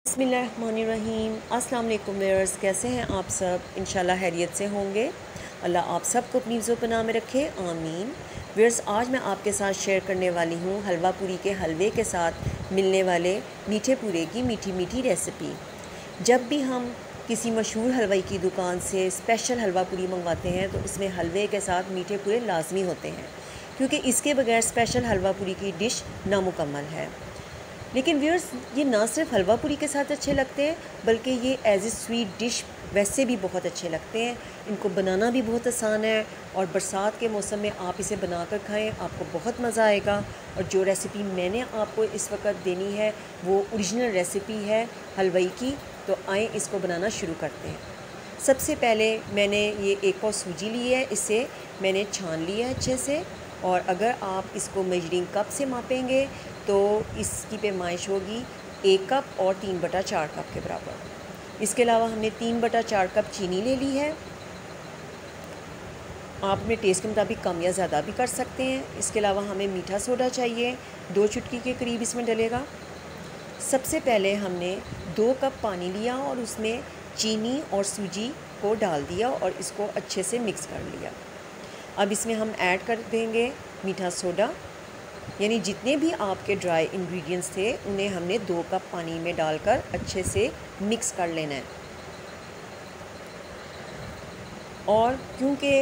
बिस्मिल्लाहिर्रहमानिर्रहीम। अस्सलाम वालेकुम व्यूअर्स, कैसे हैं आप सब? इंशाल्लाह खैरियत से होंगे। अल्लाह आप सबको अपनी हिफ्ज़ व पनाह में रखे, आमीन। व्यूअर्स, आज मैं आपके साथ शेयर करने वाली हूँ हलवा पूरी के हलवे के साथ मिलने वाले मीठे पूरे की मीठी मीठी रेसिपी। जब भी हम किसी मशहूर हलवाई की दुकान से स्पेशल हलवा पूरी मंगवाते हैं तो उसमें हलवे के साथ मीठे पूरे लाजमी होते हैं, क्योंकि इसके बगैर स्पेशल हलवा पूरी की डिश नामुकम्मल है। लेकिन व्यूअर्स, ये ना सिर्फ हलवा पूरी के साथ अच्छे लगते हैं बल्कि ये एज ए स्वीट डिश वैसे भी बहुत अच्छे लगते हैं। इनको बनाना भी बहुत आसान है और बरसात के मौसम में आप इसे बनाकर खाएं, आपको बहुत मज़ा आएगा। और जो रेसिपी मैंने आपको इस वक्त देनी है वो ओरिजिनल रेसिपी है हलवाई की, तो आएँ इसको बनाना शुरू करते हैं। सबसे पहले मैंने ये एक पाव सूजी ली है, इसे मैंने छान लिया है अच्छे से। और अगर आप इसको मेजरिंग कप से मापेंगे तो इसकी पैमाइश होगी 1 कप और 3/4 कप के बराबर। इसके अलावा हमने 3/4 कप चीनी ले ली है। आप अपने टेस्ट के मुताबिक कम या ज़्यादा भी कर सकते हैं। इसके अलावा हमें मीठा सोडा चाहिए, 2 चुटकी के करीब इसमें डलेगा। सबसे पहले हमने 2 कप पानी लिया और उसमें चीनी और सूजी को डाल दिया और इसको अच्छे से मिक्स कर लिया। अब इसमें हम ऐड कर देंगे मीठा सोडा, यानी जितने भी आपके ड्राई इंग्रेडिएंट्स थे उन्हें हमने 2 कप पानी में डालकर अच्छे से मिक्स कर लेना है। और क्योंकि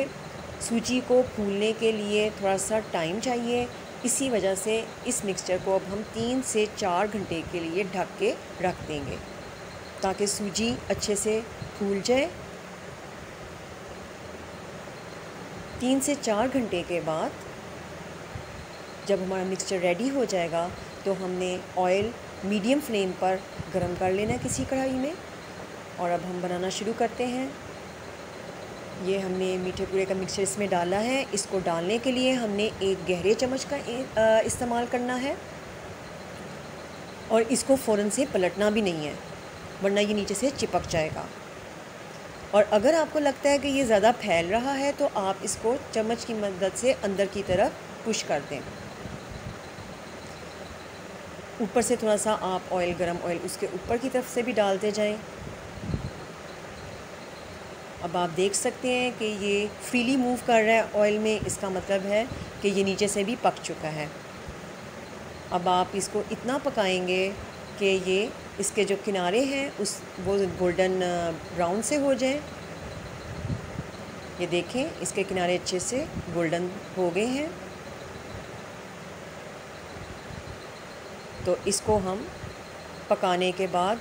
सूजी को फूलने के लिए थोड़ा सा टाइम चाहिए, इसी वजह से इस मिक्सचर को अब हम 3 से 4 घंटे के लिए ढक के रख देंगे ताकि सूजी अच्छे से फूल जाए। 3 से 4 घंटे के बाद जब हमारा मिक्सचर रेडी हो जाएगा तो हमने ऑयल मीडियम फ्लेम पर गरम कर लेना है किसी कढ़ाई में। और अब हम बनाना शुरू करते हैं। ये हमने मीठे पूरे का मिक्सचर इसमें डाला है। इसको डालने के लिए हमने एक गहरे चम्मच का इस्तेमाल करना है और इसको फ़ौरन से पलटना भी नहीं है, वरना ये नीचे से चिपक जाएगा। और अगर आपको लगता है कि ये ज़्यादा फैल रहा है तो आप इसको चम्मच की मदद से अंदर की तरफ पुश कर दें। ऊपर से थोड़ा सा आप ऑयल, गरम ऑयल उसके ऊपर की तरफ से भी डालते जाएं। अब आप देख सकते हैं कि ये फ्रीली मूव कर रहा है ऑयल में, इसका मतलब है कि ये नीचे से भी पक चुका है। अब आप इसको इतना पकाएंगे कि ये इसके जो किनारे हैं वो गोल्डन ब्राउन से हो जाएं। ये देखें, इसके किनारे अच्छे से गोल्डन हो गए हैं। तो इसको हम पकाने के बाद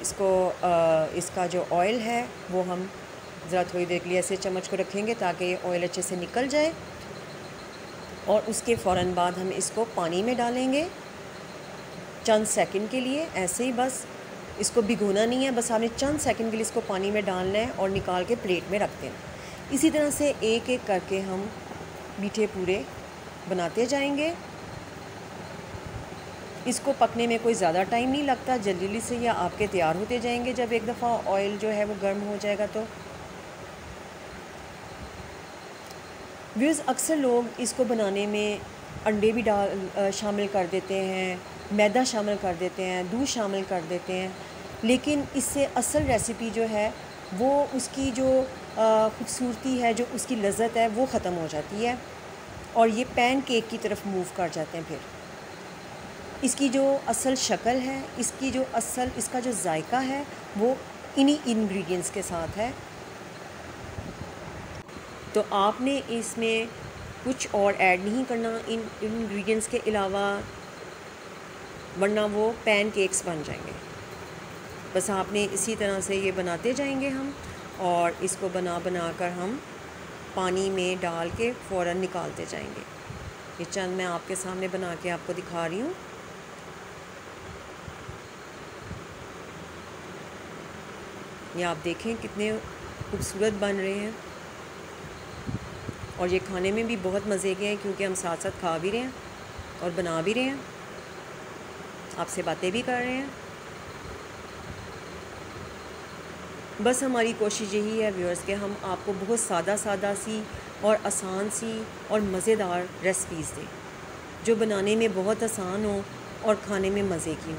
इसका जो ऑयल है वो हम ज़रा थोड़ी देर के लिए ऐसे चम्मच को रखेंगे ताकि ऑयल अच्छे से निकल जाए। और उसके फ़ौरन बाद हम इसको पानी में डालेंगे चंद सेकंड के लिए, ऐसे ही बस। इसको भिगोना नहीं है, बस आपने चंद सेकंड के लिए इसको पानी में डालना है और निकाल के प्लेट में रख देना। इसी तरह से एक एक करके हम मीठे पूरे बनाते जाएंगे। इसको पकने में कोई ज़्यादा टाइम नहीं लगता, जल्दी जल्दी से ये आपके तैयार होते जाएंगे जब एक दफ़ा ऑयल जो है वो गर्म हो जाएगा। तो व्यूज़, अक्सर लोग इसको बनाने में अंडे भी शामिल कर देते हैं, मैदा शामिल कर देते हैं, दूध शामिल कर देते हैं, लेकिन इससे असल रेसिपी जो है वो उसकी जो ख़ूबसूरती है, जो उसकी लज़्ज़त है वो ख़त्म हो जाती है और ये पैन केक की तरफ मूव कर जाते हैं। फिर इसकी जो असल शक्ल है, इसका जो जायका है वो इन्हीं इंग्रेडिएंट्स के साथ है। तो आपने इसमें कुछ और ऐड नहीं करना इन इंग्रेडिएंट्स के अलावा, वरना वो पैन केक्स बन जाएंगे। बस आपने इसी तरह से ये बनाते जाएंगे हम, और इसको बना कर हम पानी में डाल के फ़ौरन निकालते जाएंगे। ये चंद मैं आपके सामने बना के आपको दिखा रही हूँ। ये आप देखें कितने खूबसूरत बन रहे हैं और ये खाने में भी बहुत मज़े के हैं, क्योंकि हम साथ साथ खा भी रहे हैं और बना भी रहे हैं, आपसे बातें भी कर रहे हैं। बस हमारी कोशिश यही है व्यूअर्स कि हम आपको बहुत सादा सी और आसान सी और मज़ेदार रेसिपीज़ दें जो बनाने में बहुत आसान हो और खाने में मज़े की हो।